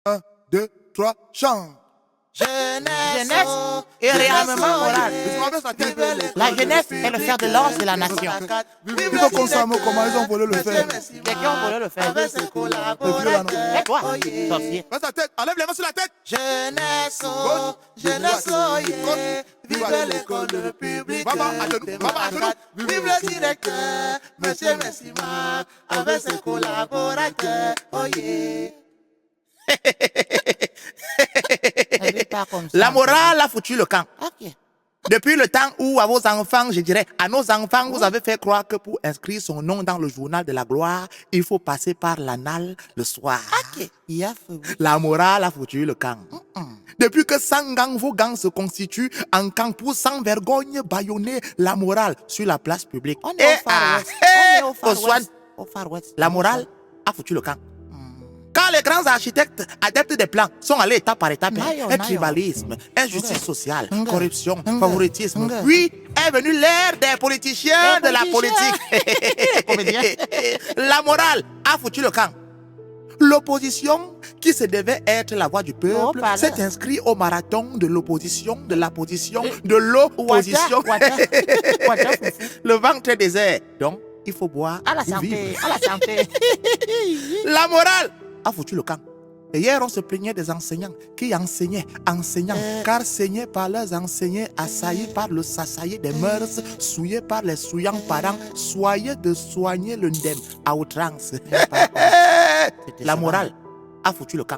1, 2, 3, chante. Jeunesse et réarmement moral. La jeunesse est le fer de lance de la nation. Il faut qu'on s'en moque comment ils ont volé le fer. C'est qui ont volé le fer? C'est toi, sorcier. Baisse la tête, enlève les mains sur la tête. Jeunesse, jeunesse, vive l'école publique. Vive le directeur, monsieur Messima, avec ses collaborateurs. Oh yeah. La morale a foutu le camp. Okay. Depuis le temps où à vos enfants, je dirais, à nos enfants, vous avez fait croire que pour inscrire son nom dans le journal de la gloire, il faut passer par l'anal le soir. Okay. La morale a foutu le camp. Depuis que 100 gangs, vos gangs se constituent en camp pour sans vergogne bâillonner la morale sur la place publique. On est au Far West. La morale a foutu le camp. Quand les grands architectes adeptes des plans sont allés étape par étape, tribalisme, injustice sociale, corruption, favoritisme, puis est venue l'ère des politiciens de la politique. La morale a foutu le camp. L'opposition, qui se devait être la voix du peuple, s'est inscrite au marathon de l'opposition, de la position, de l'opposition. Le ventre est désert, donc il faut boire à la pour santé, vivre. à la santé. La morale a foutu le camp. Et hier, on se plaignait des enseignants qui enseignaient, car saignés par leurs enseignants, assaillis par le sassaillé des mœurs, souillés par les souillants parents, soyez de soigner le ndem à outrance. La morale a foutu le camp.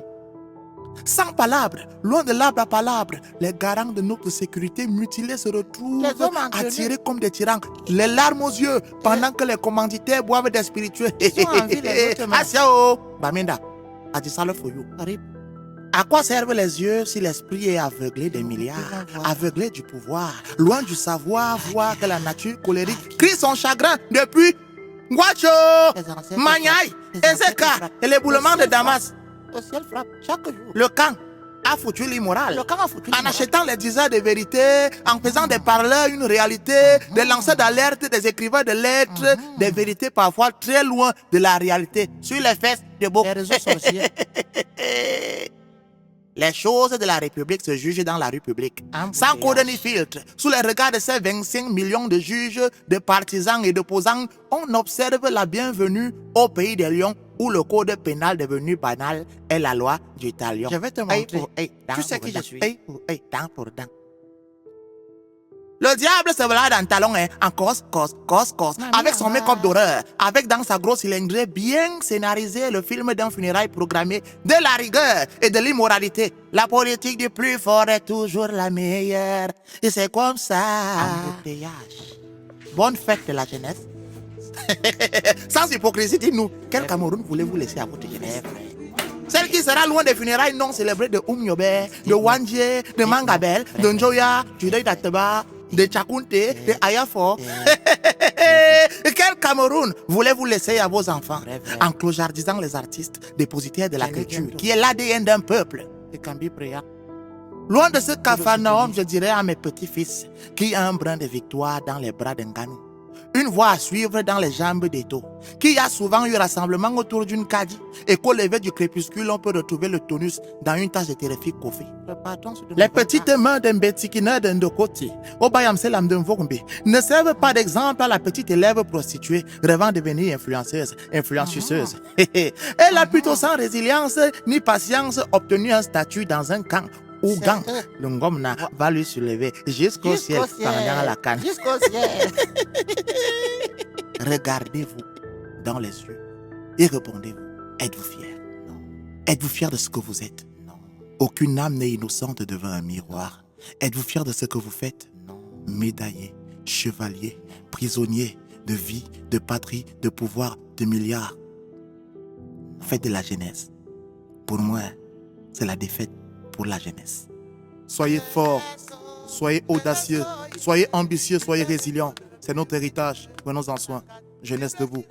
Sans palabres, loin de l'arbre à palabres, les garants de notre sécurité mutilés se retrouvent attirés comme des tyrans, les larmes aux yeux, pendant que les commanditaires boivent des spiritueux. Asiao, Baminda, Adisalo for you. À quoi servent les yeux si l'esprit est aveuglé des milliards, aveuglé du pouvoir, loin du savoir, voir que la nature colérique crie son chagrin depuis Guacho, Maniaï, Ezeka et l'éboulement de Damas. Le ciel frappe chaque jour. Le camp a foutu l'immoral. Le camp a foutu en achetant les diseurs de vérité, en faisant des parleurs une réalité, des lanceurs d'alerte, des écrivains de lettres, des vérités parfois très loin de la réalité, sur les fesses de beaucoup. Les réseaux sorciers. Les choses de la République se jugent dans la rue publique, sans code ni filtre. Sous les regards de ces 25 millions de juges, de partisans et d'opposants, on observe la bienvenue au pays des lions, où le code pénal devenu banal est la loi du talion. Je vais te montrer. Tu sais qui je suis. Dent pour dent. Le diable se balade en talon, en cos, avec son make-up d'horreur, avec dans sa grosse cylindrée bien scénarisé le film d'un funérail programmé de la rigueur et de l'immoralité. La politique du plus fort est toujours la meilleure. Et c'est comme ça. Embouteillage. Bonne fête de la jeunesse. Sans hypocrisie, dites-nous, quel Cameroun voulez-vous laisser à votre jeunesse? Celle qui sera loin des funérailles non célébrées de Oumniobe, de Wandje, de Mangabel, de Njoya, du Dei d'Ateba, de Tchakounte, de Ayafo. Quel Cameroun voulez-vous laisser à vos enfants en clochardisant les artistes dépositaires de la culture, qui est l'ADN d'un peuple? Loin de ce Capharnaüm, je dirais à mes petits-fils, qui a un brin de victoire dans les bras d'Nganou, une voie à suivre dans les jambes d'Eto, qui a souvent eu rassemblement autour d'une kadi, et qu'au lever du crépuscule, on peut retrouver le tonus dans une tasse de terrifique coffee. Les petites mains d'un Betikina d'un Dokoti, au Bayamselam d'un Vogumbi, ne servent pas d'exemple à la petite élève prostituée rêvant de devenir influenceuse. Elle a plutôt sans résilience ni patience obtenu un statut dans un camp où gang, le Ngomna va lui soulever jusqu'au ciel pendant la canne. Jusqu'au ciel. Regardez-vous dans les yeux et répondez-vous. Êtes-vous fier? Non. Êtes-vous fier de ce que vous êtes? Non. Aucune âme n'est innocente devant un miroir. Êtes-vous fier de ce que vous faites? Non. Médaillé, chevalier, prisonnier de vie, de patrie, de pouvoir, de milliards. Faites de la jeunesse. Pour moi, c'est la défaite pour la jeunesse. Soyez forts, soyez audacieux, soyez ambitieux, soyez résilients. C'est notre héritage. Prenons-en soin. Jeunesse debout.